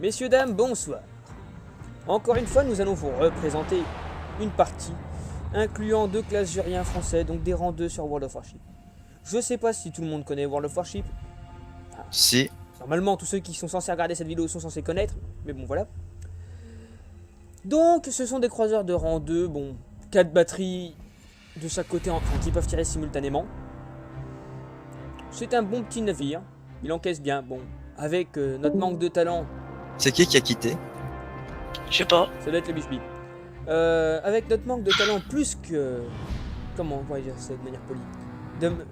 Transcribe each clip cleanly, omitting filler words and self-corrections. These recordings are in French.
Messieurs, dames, bonsoir. Encore une fois, nous allons vous représenter une partie incluant deux classes juriens français, donc des rangs 2 sur World of Warship. Je sais pas si tout le monde connaît World of Warship. Si. Normalement, tous ceux qui sont censés regarder cette vidéo sont censés connaître, mais bon, voilà. Donc, ce sont des croiseurs de rang 2, bon, 4 batteries de chaque côté, enfin, qui peuvent tirer simultanément. C'est un bon petit navire, il encaisse bien, bon, avec notre manque de talent. C'est qui a quitté? Je sais pas. Ça doit être le Bishbi. Avec notre manque de talent plus que... Comment on pourrait dire ça de manière polie,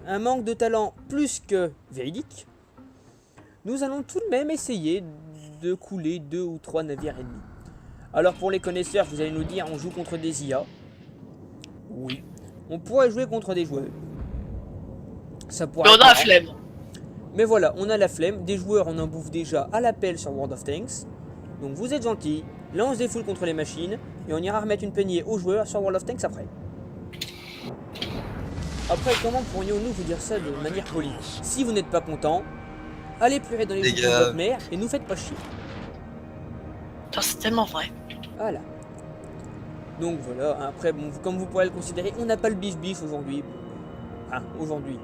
un manque de talent plus que véridique, nous allons tout de même essayer de couler 2 ou 3 navires ennemis. Alors pour les connaisseurs, vous allez nous dire, on joue contre des IA. Oui. On pourrait jouer contre des joueurs. Ça pourrait Mais on a la être... flemme. Mais voilà, on a la flemme. Des joueurs, on en bouffe déjà à l'appel sur World of Tanks. Donc vous êtes gentils, lance des foules contre les machines, et on ira remettre une peignée aux joueurs sur World of Tanks après. Après, comment pourrions-nous vous dire ça de manière polie? Si vous n'êtes pas content, allez pleurer dans les bouches de votre mère et nous faites pas chier. Putain, c'est tellement vrai. Voilà. Donc voilà, après, bon, comme vous pourrez le considérer, on n'a pas le bif aujourd'hui. Enfin, aujourd'hui.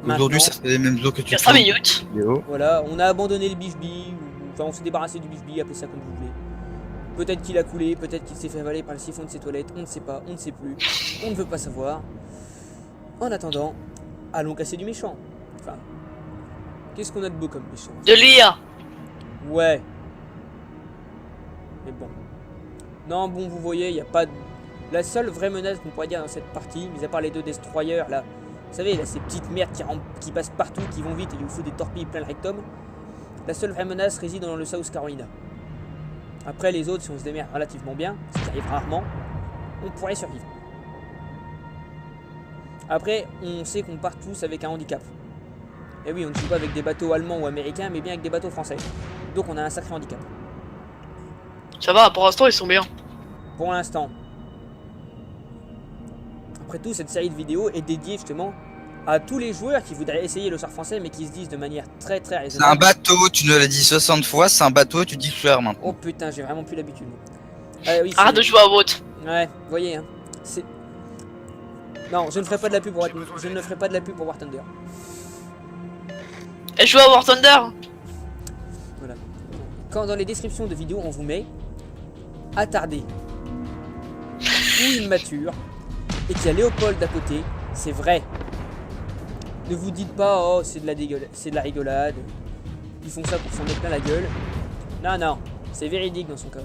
Aujourd'hui, ça fait les mêmes eaux que tu Il y a 5 minutes. Voilà, on a abandonné le bif-bi, enfin on s'est débarrassé du bif-bi, appelez ça comme vous voulez. Peut-être qu'il a coulé, peut-être qu'il s'est fait avaler par le siphon de ses toilettes, on ne sait pas, on ne sait plus, on ne veut pas savoir. En attendant, allons casser du méchant. Enfin, qu'est-ce qu'on a de beau comme méchant? De l'IA. Ouais. Mais bon. Non, bon, vous voyez, il n'y a pas de... La seule vraie menace qu'on pourrait dire dans cette partie, mis à part les deux destroyers, là, vous savez, là, ces petites merdes qui passent partout, qui vont vite et qui vous foutent des torpilles plein le rectum, la seule vraie menace réside dans le South Carolina. Après, les autres, si on se démerde relativement bien, ce qui arrive rarement, on pourrait survivre. Après, on sait qu'on part tous avec un handicap. Et oui, on ne joue pas avec des bateaux allemands ou américains, mais bien avec des bateaux français. Donc on a un sacré handicap. Ça va, pour l'instant, ils sont bien. Pour l'instant. Après tout, cette série de vidéos est dédiée justement à tous les joueurs qui voudraient essayer le sort français, mais qui se disent de manière très raisonnable. C'est un bateau, tu nous l'as dit 60 fois, c'est un bateau, tu dis fleur maintenant. Oh putain, j'ai vraiment plus l'habitude. Oui, Arrête de jouer à vote. Ouais, vous voyez, hein. C'est... Non, je ne ferai pas de la pub pour je ne ferai pas de la pub pour War Thunder. Elle joue à War Thunder. Voilà. Quand dans les descriptions de vidéos on vous met attardé ou immature et qu'il y a Léopold à côté, c'est vrai. Ne vous dites pas oh c'est de la rigolade. Ils font ça pour s'en mettre plein la gueule. Non non, c'est véridique dans son cas.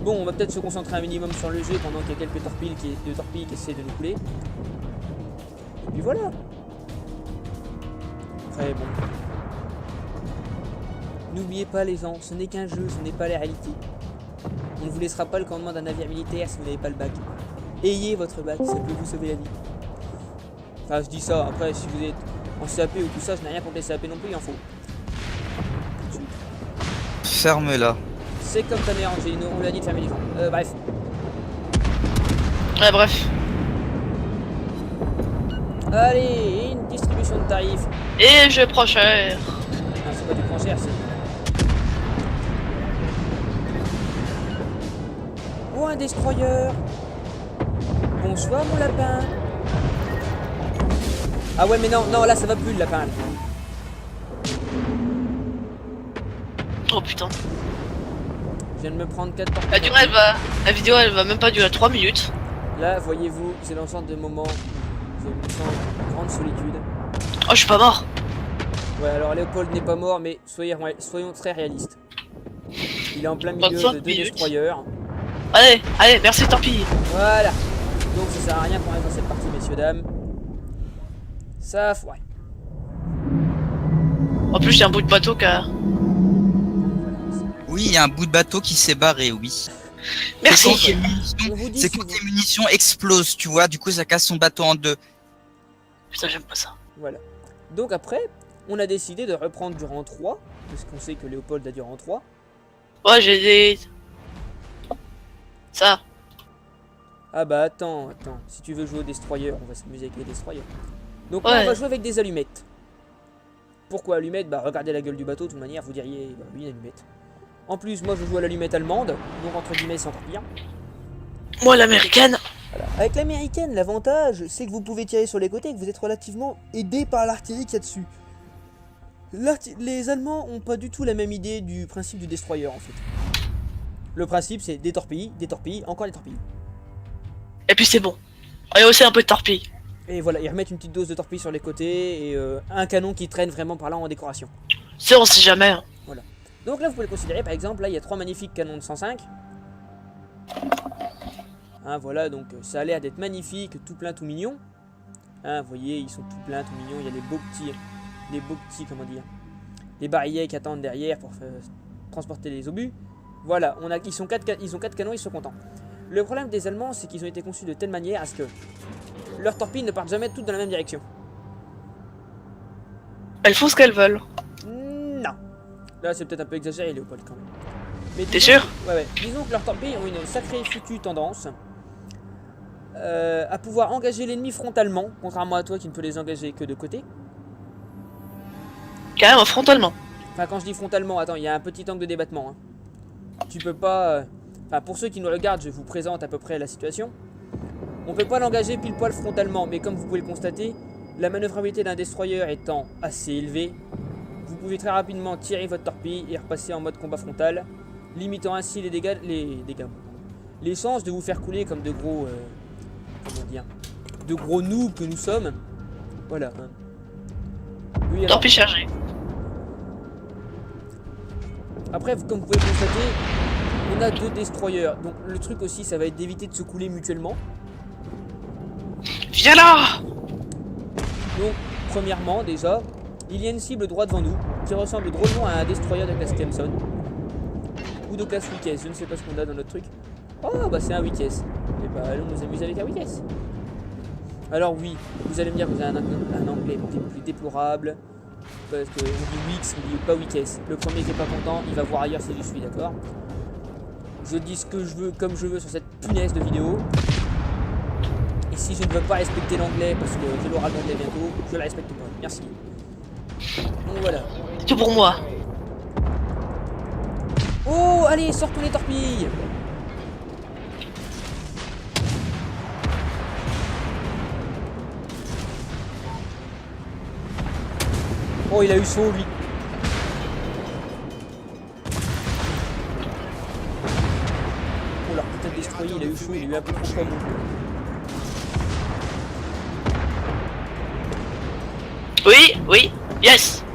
Bon, on va peut-être se concentrer un minimum sur le jeu pendant qu'il y a quelques torpilles qui essaient de nous couler. Et puis voilà. Après bon. N'oubliez pas les gens, ce n'est qu'un jeu, ce n'est pas la réalité. On ne vous laissera pas le commandement d'un navire militaire si vous n'avez pas le bac. Ayez votre bac, ça peut vous sauver la vie. Enfin, je dis ça, après, si vous êtes en CAP ou tout ça, je n'ai rien contre les CAP non plus, il en faut. Tout de suite. Ferme-la. C'est comme ta mère, Angelino, on lui a dit de fermer les gens. Bref. Ouais, bref. Allez, une distribution de tarifs. Et je prends cher. Non, c'est pas du prends cher, c'est... Oh, un destroyer. Bonsoir, mon lapin. Ah ouais, mais non, non, là, ça va plus, le lapin. Là. Oh putain. Je viens de me prendre 4 portes. La vidéo, elle va même pas durer 3 minutes. Là, voyez-vous, c'est dans le genre de moment où je me sens en grande solitude. Oh, je suis pas mort. Ouais, alors Léopold n'est pas mort, mais soyons très réalistes. Il est en plein milieu de 2 destroyers. Allez, allez, merci, tant pis. Voilà. Donc ça sert à rien pour être dans cette partie, messieurs, dames. Ça, ouais. En plus, il y a un bout de bateau qui a... Oui, il y a un bout de bateau qui s'est barré, oui. Merci. C'est quand les munitions explosent, tu vois, du coup ça casse son bateau en deux. Putain, j'aime pas ça. Voilà. Donc après, on a décidé de reprendre du rang 3, parce qu'on sait que Léopold a du rang 3. Ouais, j'ai des... Ça. Ah bah attends, si tu veux jouer au destroyer, on va s'amuser avec les destroyers. Donc ouais. là, on va jouer avec des allumettes. Pourquoi allumette? Bah regardez la gueule du bateau, de toute manière vous diriez bah, oui une allumette. En plus moi je joue à l'allumette allemande, donc entre guillemets sans pire. Moi, l'américaine. Voilà. Avec l'américaine, l'avantage c'est que vous pouvez tirer sur les côtés et que vous êtes relativement aidé par l'artillerie qu'il y a dessus. Les Allemands ont pas du tout la même idée du principe du destroyer en fait. Le principe c'est des torpilles, encore des torpilles. Et puis c'est bon. Et aussi un peu de torpille. Et voilà, ils remettent une petite dose de torpilles sur les côtés et un canon qui traîne vraiment par là en décoration. Ça, on sait jamais. Hein. Donc là vous pouvez le considérer, par exemple, là il y a 3 magnifiques canons de 105. Hein, voilà, donc ça a l'air d'être magnifique, tout plein, tout mignon. Hein, vous voyez, ils sont tout pleins, tout mignons, il y a les beaux petits, comment dire, les barillet qui attendent derrière pour transporter les obus. Voilà, ils ont 4 canons, ils sont contents. Le problème des Allemands, c'est qu'ils ont été conçus de telle manière à ce que leurs torpilles ne partent jamais toutes dans la même direction. Elles font ce qu'elles veulent. Non. Là, c'est peut-être un peu exagéré, Léopold, quand même. Mais T'es sûr? Ouais. Disons que leurs torpilles ont une sacrée foutue tendance à pouvoir engager l'ennemi frontalement, contrairement à toi qui ne peut les engager que de côté. Carrément, frontalement. Enfin, quand je dis frontalement, attends, il y a un petit angle de débattement. Hein. Tu peux pas... Enfin, pour ceux qui nous regardent, je vous présente à peu près la situation. On peut pas l'engager pile poil frontalement, mais comme vous pouvez le constater, la manœuvrabilité d'un destroyer étant assez élevée, vous pouvez très rapidement tirer votre torpille et repasser en mode combat frontal, limitant ainsi les chances de vous faire couler comme de gros... comment dire, de gros noobs que nous sommes. Voilà. Hein. Oui, alors, Torpille chargée. après, comme vous pouvez le constater, on a 2 destroyers. Donc le truc aussi, ça va être d'éviter de se couler mutuellement. Viens là! Donc, premièrement, déjà, il y a une cible droit devant nous qui ressemble drôlement à un destroyer de classe Thamson. Ou de classe Wickes, je ne sais pas ce qu'on a dans notre truc. Oh, bah c'est un Wickes. Et bah allons nous amuser avec un Wickes. Alors oui, vous allez me dire que vous avez un anglais plus déplorable. Parce que on dit Wix, on dit pas Wickes. Le premier qui est pas content, il va voir ailleurs si je suis, d'accord? Je dis ce que je veux, comme je veux sur cette punaise de vidéo. Et si je ne veux pas respecter l'anglais, parce que j'ai l'oral d'anglais bientôt, je la respecte pas. Merci. Donc voilà. C'est tout pour moi. Oh, allez, sortons les torpilles. Oh, il a eu chaud, lui. Oh, leur putain de destroyer, il a eu chaud, il a eu un peu trop chaud. Oui, oui, yes!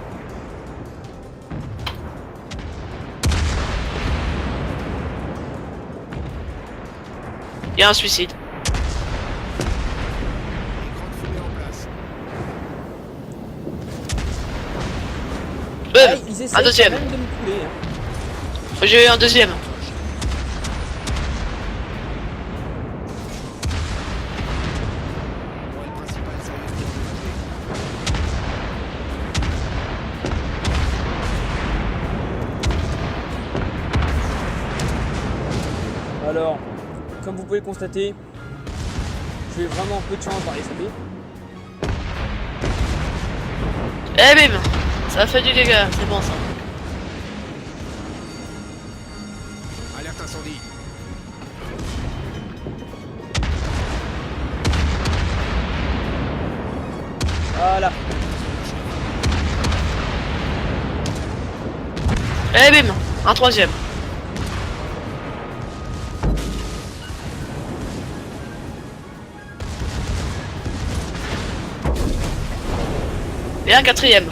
Il y a un suicide. Ah, ils essaient un deuxième. quand même de me couler. Hein. J'ai eu un deuxième. Alors, comme vous pouvez le constater, j'ai vraiment peu de chance par les SAP. Eh bim! Ça a fait du dégât, c'est bon ça. Alerte incendie. Voilà. Eh bim! Un troisième. Et un quatrième.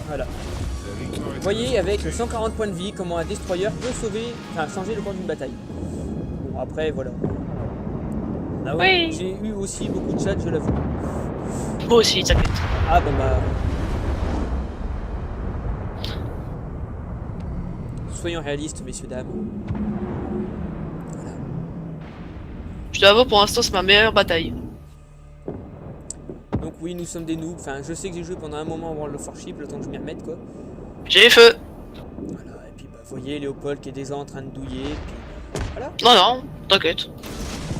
Voilà. Vous voyez avec 140 points de vie comment un destroyer peut sauver, enfin changer le cours d'une bataille. Bon après voilà. Ah ouais, Oui. j'ai eu aussi beaucoup de chat, je l'avoue. Moi aussi, t'inquiète. Ah bon bah. Soyons réalistes, messieurs, dames. Voilà. Je dois avouer, pour l'instant, c'est ma meilleure bataille. Donc oui, nous sommes des noobs. Enfin, je sais que j'ai joué pendant un moment en World of Warship, le temps que je m'y remette quoi. J'ai feu. Voilà, et puis bah, vous voyez Léopold qui est déjà en train de douiller, puis voilà. Non, non, t'inquiète.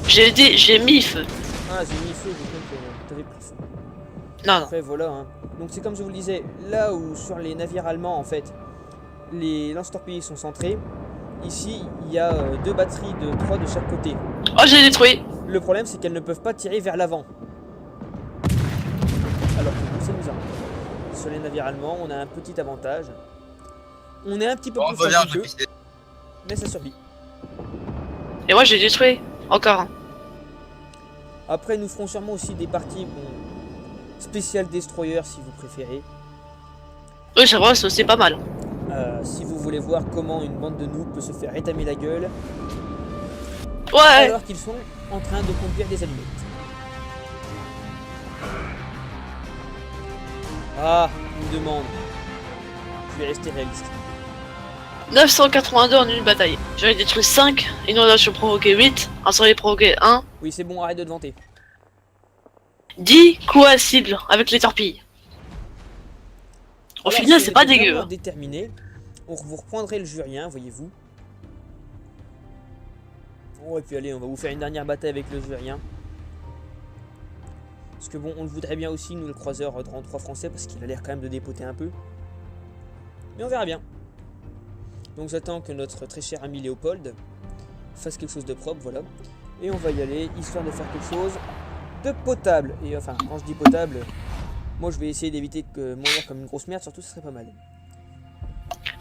J'ai mis feu. Ah, j'ai mis feu, j'ai cru que t'avais pris feu. Non, non. Après voilà, hein. Donc c'est comme je vous le disais, là où sur les navires allemands en fait, les lance-torpilles sont centrés, ici il y a 2 batteries de 3 de chaque côté. Oh, j'ai détruit. Le problème c'est qu'elles ne peuvent pas tirer vers l'avant. Alors que nous, c'est amusant. Sur les navires allemands, on a un petit avantage. On est un petit peu Bon, plus on revient, fragile je qu'eux, pisser. mais ça survit. Et moi, j'ai détruit. Encore un. Après, nous ferons sûrement aussi des parties, bon, spéciales destroyer si vous préférez. Oui, c'est vrai, c'est pas mal. Si vous voulez voir comment une bande de noobs peut se faire étamer la gueule Ouais. alors qu'ils sont en train de conduire des allumettes. Ah, une demande. Je vais rester réaliste. 982 en une bataille. J'en ai détruit 5, inondation provoquée 8, incendie provoqué 1, Oui, c'est bon, arrête de te vanter. 10 coups à cible avec les torpilles. Au Alors, final, si c'est vous pas êtes dégueu. vraiment déterminé, vous reprendrez le jurien, voyez-vous. Oh, et puis allez, on va vous faire une dernière bataille avec le jurien. Parce que bon, on le voudrait bien aussi, nous, le croiseur 33 français, parce qu'il a l'air quand même de dépoter un peu. Mais on verra bien. Donc j'attends que notre très cher ami Léopold fasse quelque chose de propre, voilà. Et on va y aller, histoire de faire quelque chose de potable. Et enfin, quand je dis potable, moi je vais essayer d'éviter que mourir comme une grosse merde, surtout ce serait pas mal.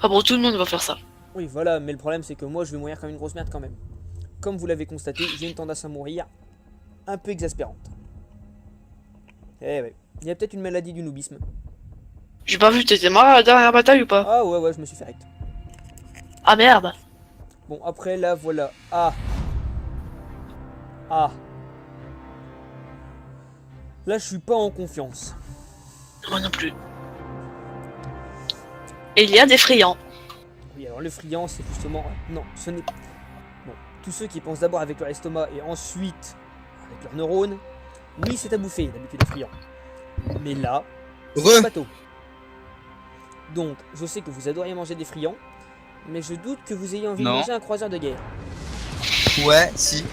Ah bon, tout le monde va faire ça. Oui, voilà, mais le problème c'est que moi je vais mourir comme une grosse merde quand même. Comme vous l'avez constaté, j'ai une tendance à mourir un peu exaspérante. Eh ouais, il y a peut-être une maladie du noobisme. J'ai pas vu, t'étais mort à la dernière bataille ou pas? Ah ouais, je me suis fait rect. Ah merde. Bon, après là, voilà. Ah. Ah. Là, je suis pas en confiance. Moi non plus. Et il y a des friands. Oui, alors le friand, c'est justement... Non, ce n'est... Bon, tous ceux qui pensent d'abord avec leur estomac et ensuite avec leurs neurones, oui, c'est à bouffer, d'habitude, les friands. Mais là, c'est un bateau. Donc, je sais que vous adoriez manger des friands, mais je doute que vous ayez envie de Non. manger un croiseur de guerre. Ouais, si.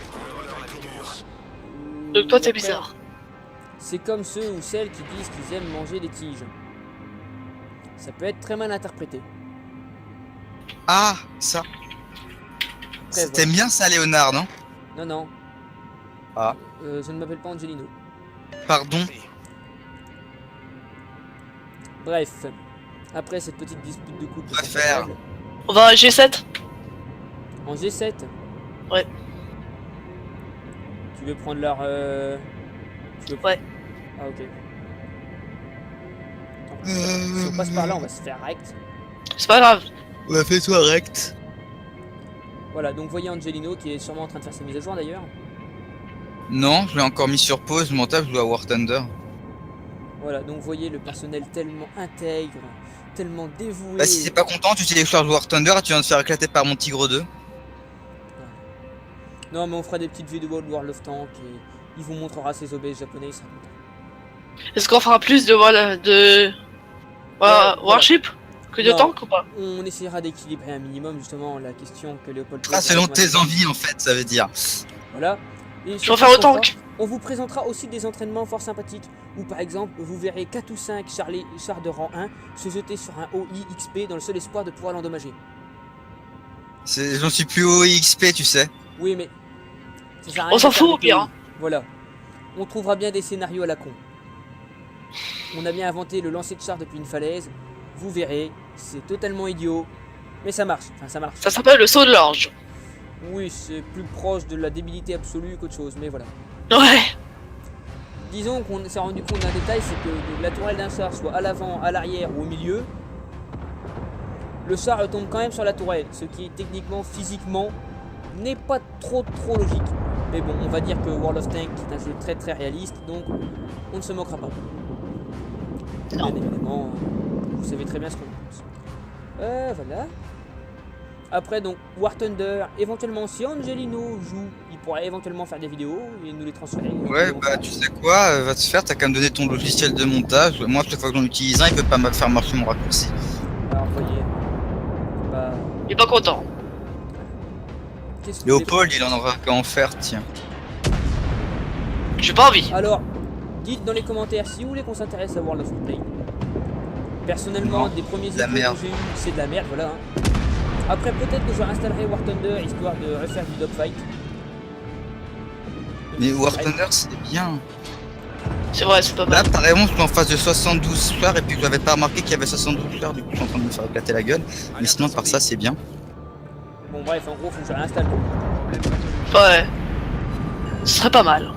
Donc toi, t'es Après, bizarre. C'est comme ceux ou celles qui disent qu'ils aiment manger des tiges. Ça peut être très mal interprété. Ah, ça. Après, T'aimes bien ça, Léonard, non? Non, non. Ah. Je ne m'appelle pas Angelino. Pardon. Bref. Après cette petite dispute de couple. Préfère. On va à G7. En G7. Ouais. Tu veux prendre leur... Tu veux... Ouais. Ah, ok. Si on passe par là, on va se faire rect. C'est pas grave. Ouais, fais-toi rect. Voilà, donc voyez Angelino qui est sûrement en train de faire ses mises à jour d'ailleurs. Non, je l'ai encore mis sur pause, mon taf, je dois War Thunder. Voilà, donc voyez le personnel tellement intègre, tellement dévoué. Bah, si t'es pas content, tu télécharges War Thunder et tu viens de te faire éclater par mon Tigre 2. Non, mais on fera des petites vidéos de World of Tank et il vous montrera ses OBS japonais, il sera content. Est-ce qu'on fera plus de Voilà. Warship que de Non. tank ou pas? On essaiera d'équilibrer un minimum justement la question que Léopold pose. Ah, selon tes envies, en fait, ça veut dire. Voilà. Et Je vais faire au tank. on vous présentera aussi des entraînements fort sympathiques où par exemple vous verrez 4 ou 5 chars de rang 1 se jeter sur un OI XP dans le seul espoir de pouvoir l'endommager. J'en suis plus au XP, tu sais. Oui, mais ça sert à On rien s'en de fout, faire au pire, des- Voilà. On trouvera bien des scénarios à la con. On a bien inventé le lancer de char depuis une falaise. Vous verrez, c'est totalement idiot. Mais ça marche. Enfin, ça marche. Ça s'appelle le saut de l'orge. Oui, c'est plus proche de la débilité absolue qu'autre chose, mais voilà. Ouais. Disons qu'on s'est rendu compte d'un détail, c'est que la tourelle d'un char soit à l'avant, à l'arrière ou au milieu, le char tombe quand même sur la tourelle, ce qui est techniquement, physiquement, n'est pas trop logique. Mais bon, on va dire que World of Tanks est un jeu très réaliste, donc on ne se moquera pas. Non. Bien évidemment, vous savez très bien ce qu'on pense. Voilà. Après donc War Thunder, éventuellement si Angelino joue, il pourrait éventuellement faire des vidéos et nous les transférer. Ouais, bah, tu sais quoi, va te faire, t'as qu'à me donner ton logiciel de montage. Moi, chaque fois que j'en utilise un, il peut pas me faire marcher mon raccourci. Alors voyez. Bah. Il est pas content. Qu'est-ce que vous Léopold, il en aura qu'à en faire, tiens. J'ai pas envie. Alors, Dites dans les commentaires si vous voulez qu'on s'intéresse à World of Warplay. Personnellement, Non, des premiers de la échos merde. que j'ai eu, c'est de la merde, voilà. Hein. Après, peut-être que je réinstallerai War Thunder histoire de refaire du dogfight. Mais War Thunder, c'est bien. C'est vrai, c'est pas Là, mal. par exemple, je suis en phase de 72 fleurs et puis je n'avais pas remarqué qu'il y avait 72 fleurs, du coup, je suis en train de me faire éclater la gueule. Mais Alerte sinon, par incendie. ça, c'est bien. Bon, bref, en gros, faut que je réinstalle. Ouais. Ce serait pas mal.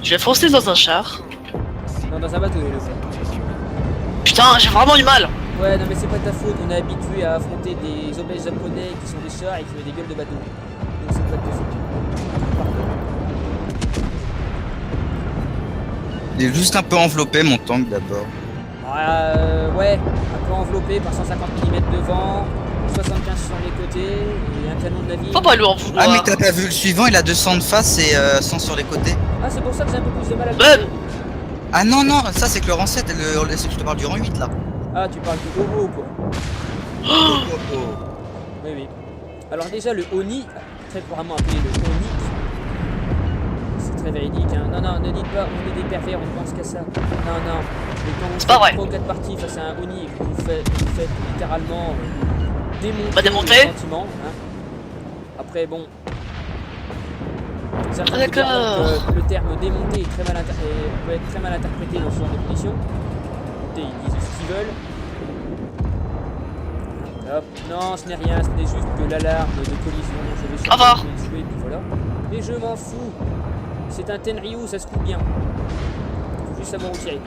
Je vais foncer dans un char. Non, dans un bateau, il le fait. Putain, j'ai vraiment du mal. Ouais, non, mais c'est pas ta faute, on est habitué à affronter des obèses japonais qui sont des chars et qui ont des gueules de bateau. Donc c'est pas de ta faute. Pardon. Il est juste un peu enveloppé, mon tank, d'abord. Ouais, un peu enveloppé par 150 mm devant, 75 sur les côtés et un canon de navire. Faut pas lui en Ah, vouloir. mais t'as pas vu le suivant, il a 200 de face et 100 sur les côtés. Ah, c'est pour ça que j'ai un peu plus de mal à le Ouais. trouver. Ah non, non, ça c'est que le rang 7, je te parle du rang 8 là. Ah, tu parles du Hobo, quoi. Oh, oh, oh. Oui, oui. Alors déjà, le Oni, très couramment appelé le Oni, c'est très véridique, hein. Non, non, ne dites pas, on est des pervers, on pense qu'à ça. Non, non. Mais quand vous C'est pas faites vrai. 3 ou 4 parties face à un Oni et que vous faites littéralement démonter Bah, démonter. le sentiment, hein. Après, bon... Certains Ah, d'accord. diront que le terme démonter est très mal peut être très mal interprété dans ce genre de conditions. Écoutez, ils disent ce qu'ils veulent. Hop. Non, ce n'est rien, ce n'est juste que l'alarme de collision. Je vais Au revoir. jouer, puis voilà. Mais je m'en fous. C'est un Tenryu, ça se coupe bien. Faut juste savoir où tirer.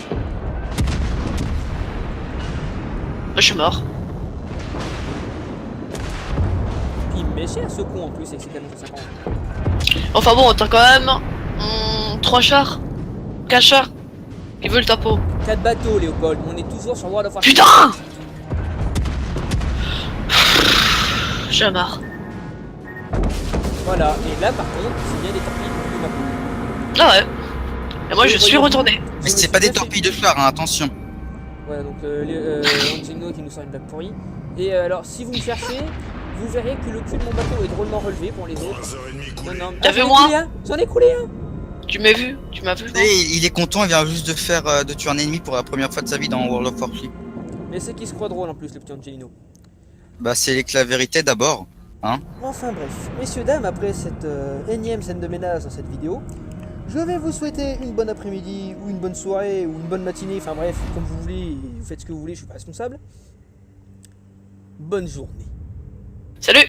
Je suis mort. Puis il me met cher ce con en plus avec ses canons 150. Enfin bon, t'as quand même 3 chars, 4 chars qui veulent ta peau. 4 bateaux, Léopold. On est toujours sur World of Warcraft. Putain. J'ai marre. Voilà. Et là, par contre, c'est bien des torpilles de ma peau. Ah ouais. Et moi je suis retourné. Mais c'est pas des torpilles de char, hein, attention. Voilà, donc Angelo qui nous sort une blague pourrie. Et alors, si vous me cherchez, vous verrez que le cul de mon bateau est drôlement relevé pour les autres. Non, non. T'as vu j'en ai moi coulé un. J'en ai coulé un. Tu m'as vu? Tu m'as vu? Et il est content, il vient juste de tuer un ennemi pour la première fois de sa vie dans World of Warcraft. Mais c'est qui se croit drôle en plus, le petit Angelino. Bah c'est la vérité d'abord, hein. Enfin bref, messieurs, dames, après cette énième scène de ménage dans cette vidéo, je vais vous souhaiter une bonne après-midi, ou une bonne soirée, ou une bonne matinée, enfin bref, comme vous voulez, vous faites ce que vous voulez, je suis pas responsable. Bonne journée. Salut!